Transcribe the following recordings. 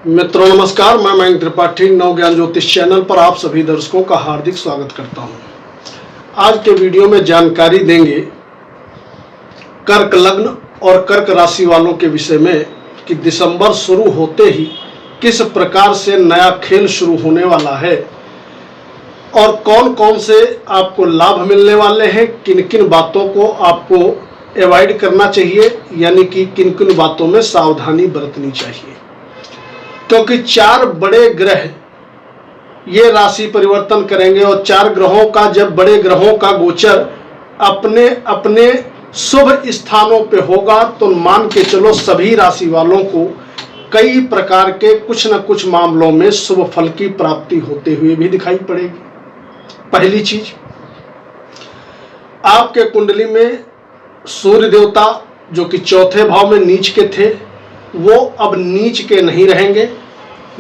मित्रों नमस्कार, मैं मयंक त्रिपाठी नव ज्ञान ज्योतिष चैनल पर आप सभी दर्शकों का हार्दिक स्वागत करता हूं। आज के वीडियो में जानकारी देंगे कर्क लग्न और कर्क राशि वालों के विषय में कि दिसंबर शुरू होते ही किस प्रकार से नया खेल शुरू होने वाला है और कौन कौन से आपको लाभ मिलने वाले हैं, किन किन बातों को आपको अवॉइड करना चाहिए, यानी कि किन किन बातों में सावधानी बरतनी चाहिए। क्योंकि 4 बड़े ग्रह ये राशि परिवर्तन करेंगे और 4 ग्रहों का जब बड़े ग्रहों का गोचर अपने अपने शुभ स्थानों पे होगा तो मान के चलो सभी राशि वालों को कई प्रकार के कुछ न कुछ मामलों में शुभ फल की प्राप्ति होते हुए भी दिखाई पड़ेगी। पहली चीज, आपके कुंडली में सूर्य देवता जो कि चौथे भाव में नीच के थे वो अब नीच के नहीं रहेंगे।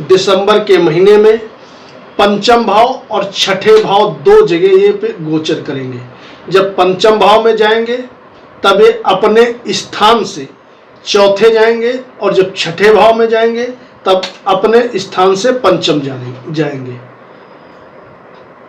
दिसंबर के महीने में पंचम भाव और छठे भाव 2 जगह ये पे गोचर करेंगे। जब पंचम भाव में जाएंगे तब ये अपने स्थान से चौथे जाएंगे और जब छठे भाव में जाएंगे तब अपने स्थान से पंचम जाएंगे।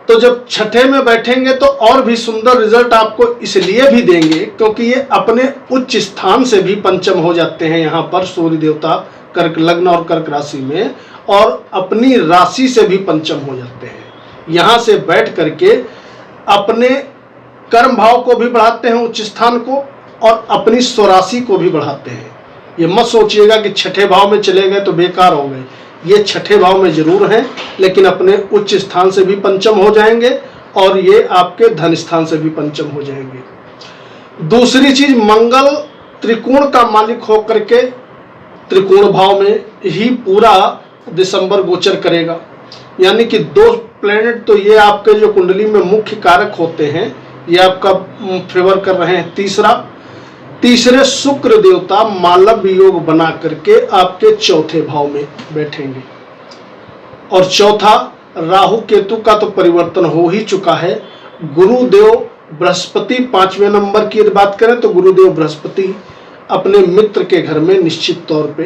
तो जब छठे में बैठेंगे तो और भी सुंदर रिजल्ट आपको इसलिए भी देंगे क्योंकि ये अपने उच्च स्थान से भी पंचम हो जाते हैं यहाँ पर सूर्य देवता कर्क लग्न और कर्क राशि में, और अपनी राशि से भी पंचम हो जाते हैं। यहाँ से बैठ करके अपने कर्म भाव को भी बढ़ाते हैं उच्च स्थान को और अपनी स्वराशि को भी बढ़ाते हैं। ये मत सोचिएगा कि छठे भाव में चले गए तो बेकार हो गए, ये छठे भाव में जरूर हैं लेकिन अपने उच्च स्थान से भी पंचम हो जाएंगे और ये आपके धन स्थान से भी पंचम हो जाएंगे। दूसरी चीज, मंगल त्रिकोण का मालिक होकर के त्रिकोण भाव में ही पूरा दिसंबर गोचर करेगा, यानी कि 2 प्लेनेट तो ये आपके जो कुंडली में मुख्य कारक होते हैं ये आपका फेवर कर रहे हैं। तीसरे शुक्र देवता मालव योग बना करके आपके चौथे भाव में बैठेंगे और चौथा राहु केतु का तो परिवर्तन हो ही चुका है। गुरुदेव बृहस्पति 5वें नंबर की बात करें तो गुरुदेव बृहस्पति अपने मित्र के घर में निश्चित तौर पे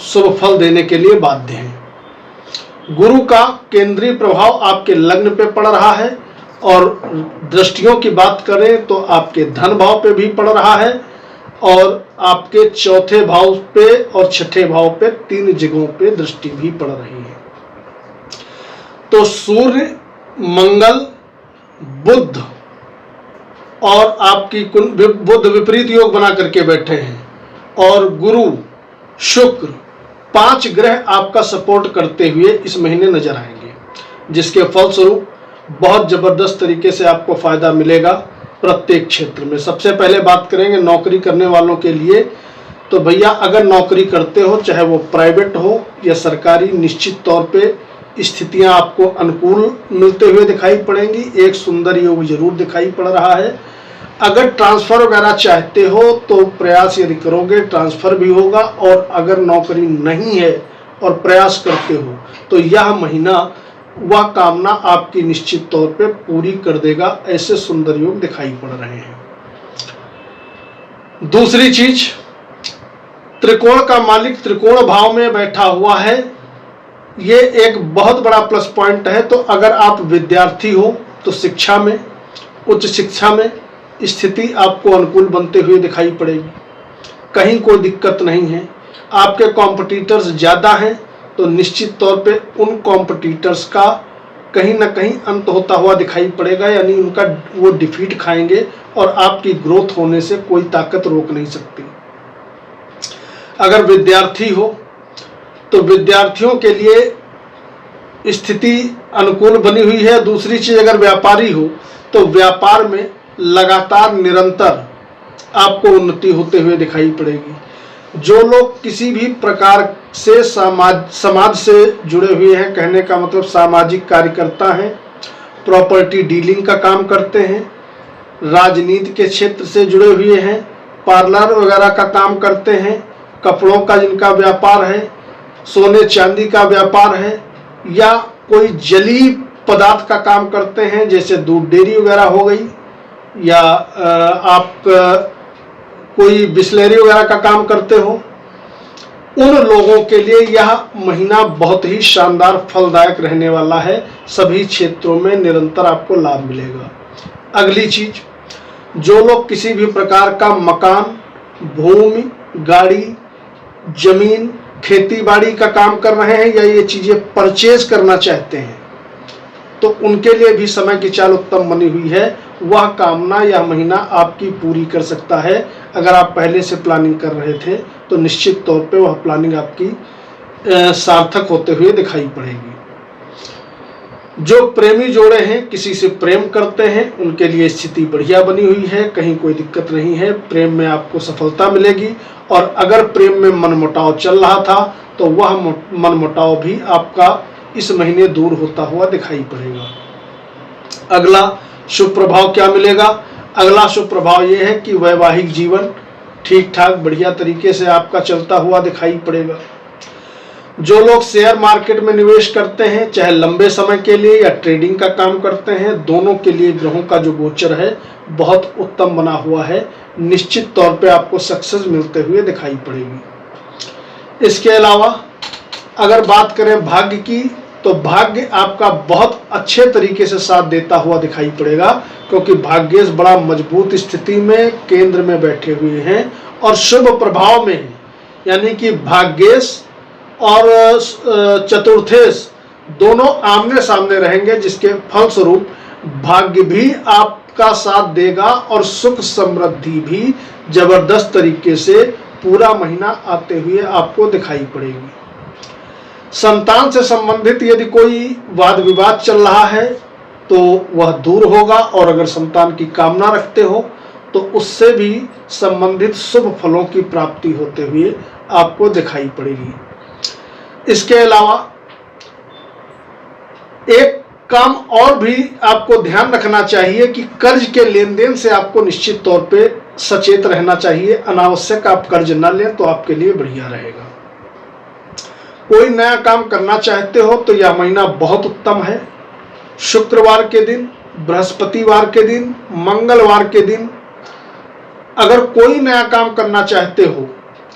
शुभ फल देने के लिए बाध्य हैं। गुरु का केंद्रीय प्रभाव आपके लग्न पे पड़ रहा है और दृष्टियों की बात करें तो आपके धन भाव पे भी पड़ रहा है और आपके चौथे भाव पे और छठे भाव पे 3 जगहों पे दृष्टि भी पड़ रही है। तो सूर्य, मंगल, बुध और आपकी बुध विपरीत योग बना करके बैठे हैं और गुरु, शुक्र, 5 ग्रह आपका सपोर्ट करते हुए इस महीने नजर आएंगे, जिसके फलस्वरूप बहुत जबरदस्त तरीके से आपको फायदा मिलेगा प्रत्येक क्षेत्र में। सबसे पहले बात करेंगे नौकरी करने वालों के लिए। तो भैया अगर नौकरी करते हो चाहे वो प्राइवेट हो या सरकारी, निश्चित तौर पे स्थितियां आपको अनुकूल मिलते हुए दिखाई पड़ेंगी। एक सुंदर योग जरूर दिखाई पड़ रहा है। अगर ट्रांसफर वगैरह चाहते हो तो प्रयास यदि करोगे ट्रांसफर भी होगा, और अगर नौकरी नहीं है और प्रयास करते हो तो यह महीना वह कामना आपकी निश्चित तौर पे पूरी कर देगा। ऐसे सुंदर योग दिखाई पड़ रहे हैं। दूसरी चीज, त्रिकोण का मालिक त्रिकोण भाव में बैठा हुआ है, ये एक बहुत बड़ा प्लस पॉइंट है। तो अगर आप विद्यार्थी हो तो शिक्षा में, उच्च शिक्षा में स्थिति आपको अनुकूल बनते हुए दिखाई पड़ेगी, कहीं कोई दिक्कत नहीं है। आपके कॉम्पिटिटर्स ज्यादा हैं तो निश्चित तौर पे उन कॉम्पिटिटर्स का कहीं ना कहीं अंत होता हुआ दिखाई पड़ेगा, यानी उनका वो डिफीट खाएंगे और आपकी ग्रोथ होने से कोई ताकत रोक नहीं सकती। अगर विद्यार्थी हो तो विद्यार्थियों के लिए स्थिति अनुकूल बनी हुई है। दूसरी चीज, अगर व्यापारी हो तो व्यापार में लगातार निरंतर आपको उन्नति होते हुए दिखाई पड़ेगी। जो लोग किसी भी प्रकार से समाज से जुड़े हुए हैं, कहने का मतलब सामाजिक कार्यकर्ता हैं, प्रॉपर्टी डीलिंग का काम करते हैं, राजनीति के क्षेत्र से जुड़े हुए हैं, पार्लर वगैरह का काम करते हैं, कपड़ों का जिनका व्यापार है, सोने चांदी का व्यापार है, या कोई जलीय पदार्थ का काम करते हैं जैसे दूध डेयरी वगैरह हो गई, या आप कोई बिस्लेरी वगैरह का काम करते हो, उन लोगों के लिए यह महीना बहुत ही शानदार फलदायक रहने वाला है। सभी क्षेत्रों में निरंतर आपको लाभ मिलेगा। अगली चीज, जो लोग किसी भी प्रकार का मकान, भूमि, गाड़ी, जमीन, खेती बाड़ी का काम कर रहे हैं या ये चीजें परचेज करना चाहते हैं, तो उनके लिए भी समय की चाल उत्तम बनी हुई है। वह कामना यह महीना आपकी पूरी कर सकता है। अगर आप पहले से प्लानिंग कर रहे थे तो निश्चित तौर पे वह प्लानिंग आपकी सार्थक होते हुए दिखाई पड़ेगी। जो प्रेमी जोड़े हैं, किसी से प्रेम करते हैं, उनके लिए स्थिति बढ़िया बनी हुई है, कहीं कोई दिक्कत नहीं है। प्रेम में आपको सफलता मिलेगी। और अगर प्रेम में मनमुटाव चल रहा था तो वह मनमुटाव भी आपका इस महीने दूर होता हुआ दिखाई पड़ेगा। अगला शुभ प्रभाव क्या मिलेगा? अगला शुभ प्रभाव यह है कि वैवाहिक जीवन ठीक ठाक बढ़िया तरीके से आपका चलता हुआ दिखाई पड़ेगा। जो लोग शेयर मार्केट में निवेश करते हैं, चाहे लंबे समय के लिए या ट्रेडिंग का काम करते हैं, दोनों के लिए ग्रहों का जो गोचर है बहुत उत्तम बना हुआ है। निश्चित तौर पे आपको सक्सेस मिलते हुए दिखाई पड़ेगी। इसके अलावा अगर बात करें भाग्य की, तो भाग्य आपका बहुत अच्छे तरीके से साथ देता हुआ दिखाई पड़ेगा, क्योंकि भाग्येश बड़ा मजबूत स्थिति में केंद्र में बैठे हुए हैं और शुभ प्रभाव में हैं। यानी कि भाग्येश और चतुर्थेश दोनों आमने सामने रहेंगे, जिसके फलस्वरूप भाग्य भी आपका साथ देगा और सुख समृद्धि भी जबरदस्त तरीके से पूरा महीना आते हुए आपको दिखाई पड़ेगी। संतान से संबंधित यदि कोई वाद विवाद चल रहा है तो वह दूर होगा, और अगर संतान की कामना रखते हो तो उससे भी संबंधित शुभ फलों की प्राप्ति होते हुए आपको दिखाई पड़ेगी। इसके अलावा एक काम और भी आपको ध्यान रखना चाहिए कि कर्ज के लेन देन से आपको निश्चित तौर पे सचेत रहना चाहिए। अनावश्यक आप कर्ज न लें तो आपके लिए बढ़िया रहेगा। कोई नया काम करना चाहते हो तो यह महीना बहुत उत्तम है। शुक्रवार के दिन, बृहस्पतिवार के दिन, मंगलवार के दिन अगर कोई नया काम करना चाहते हो,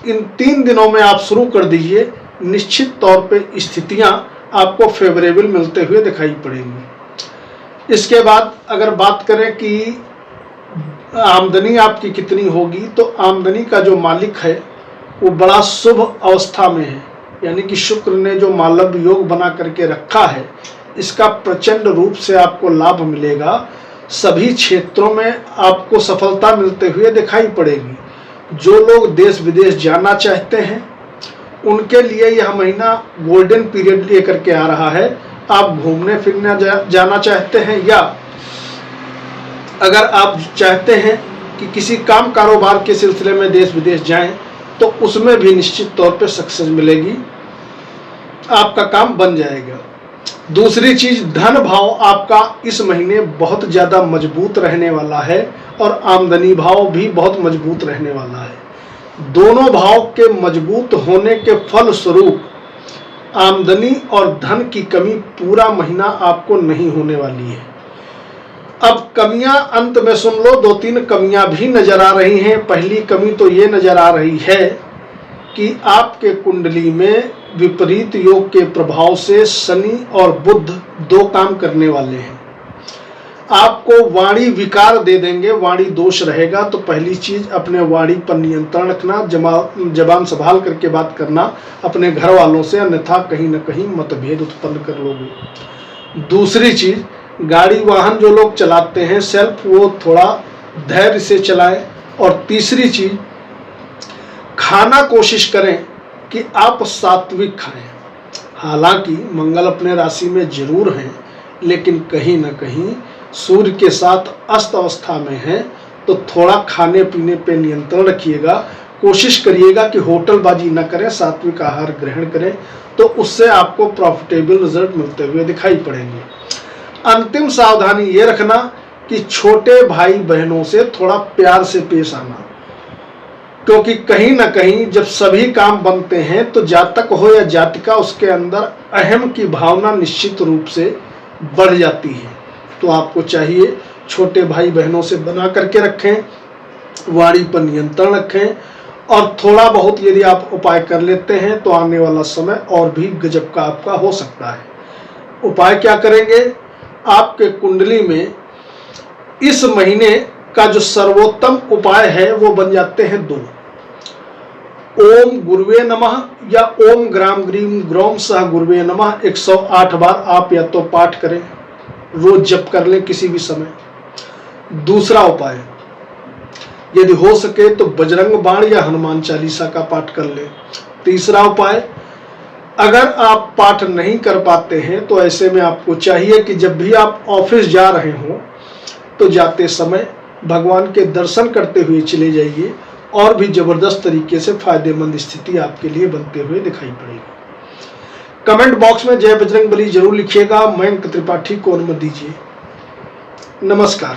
इन 3 दिनों में आप शुरू कर दीजिए। निश्चित तौर पे स्थितियां आपको फेवरेबल मिलते हुए दिखाई पड़ेंगी। इसके बाद अगर बात करें कि आमदनी आपकी कितनी होगी, तो आमदनी का जो मालिक है वो बड़ा शुभ अवस्था में है। यानी कि शुक्र ने जो मालव योग बना करके रखा है, इसका प्रचंड रूप से आपको लाभ मिलेगा। सभी क्षेत्रों में आपको सफलता मिलते हुए दिखाई पड़ेगी। जो लोग देश विदेश जाना चाहते हैं उनके लिए यह महीना गोल्डन पीरियड लेकर के आ रहा है। आप घूमने फिरने जाना चाहते हैं, या अगर आप चाहते हैं कि किसी काम कारोबार के सिलसिले में देश विदेश जाएं, तो उसमें भी निश्चित तौर पे सक्सेस मिलेगी, आपका काम बन जाएगा। दूसरी चीज, धन भाव आपका इस महीने बहुत ज्यादा मजबूत रहने वाला है और आमदनी भाव भी बहुत मजबूत रहने वाला है। दोनों भाव के मजबूत होने के फल स्वरूप आमदनी और धन की कमी पूरा महीना आपको नहीं होने वाली है। अब कमियां अंत में सुन लो, 2-3 कमियां भी नजर आ रही हैं। पहली कमी तो ये नजर आ रही है कि आपके कुंडली में विपरीत योग के प्रभाव से शनि और बुध 2 काम करने वाले हैं। आपको वाणी विकार दे देंगे, वाणी दोष रहेगा। तो पहली चीज, अपने वाणी पर नियंत्रण रखना, जबान संभाल करके बात करना अपने घर वालों से, अन्यथा कहीं न कहीं मतभेद उत्पन्न कर लोगे। दूसरी चीज, गाड़ी वाहन जो लोग चलाते हैं सेल्फ, वो थोड़ा धैर्य से चलाएं। और तीसरी चीज, खाना कोशिश करें कि आप सात्विक खाएं। हालांकि मंगल अपने राशि में जरूर हैं, लेकिन कहीं न कहीं सूर्य के साथ अस्त अवस्था में है, तो थोड़ा खाने पीने पे नियंत्रण रखिएगा। कोशिश करिएगा कि होटलबाजी न करें, सात्विक आहार ग्रहण करें, तो उससे आपको प्रॉफिटेबल रिजल्ट मिलते हुए दिखाई पड़ेंगे। अंतिम सावधानी ये रखना कि छोटे भाई बहनों से थोड़ा प्यार से पेश आना, क्योंकि कहीं ना कहीं जब सभी काम बनते हैं तो जातक हो या जातिका, उसके अंदर अहम की भावना निश्चित रूप से बढ़ जाती है। तो आपको चाहिए छोटे भाई बहनों से बना करके रखें, वाणी पर नियंत्रण रखें और थोड़ा बहुत यदि आप उपाय कर लेते हैं तो आने वाला समय और भी गजब का आपका हो सकता है। उपाय क्या करेंगे? आपके कुंडली में इस महीने का जो सर्वोत्तम उपाय है वो बन जाते हैं 2। ओम गुरुवे नमः या ओम ग्राम ग्रीम ग्रौम सह गुरुवे नमः 108 बार आप या तो पाठ करें, रोज जप कर लें किसी भी समय। दूसरा उपाय, यदि हो सके तो बजरंग बाण या हनुमान चालीसा का पाठ कर लें। तीसरा उपाय, अगर आप पाठ नहीं कर पाते हैं तो ऐसे में आपको चाहिए कि जब भी आप ऑफिस जा रहे हों तो जाते समय भगवान के दर्शन करते हुए चले जाइए, और भी जबरदस्त तरीके से फायदेमंद स्थिति आपके लिए बनते हुए दिखाई पड़ेगी। कमेंट बॉक्स में जय बजरंगबली जरूर लिखिएगा। मयंक त्रिपाठी को अनुमति दीजिए। नमस्कार।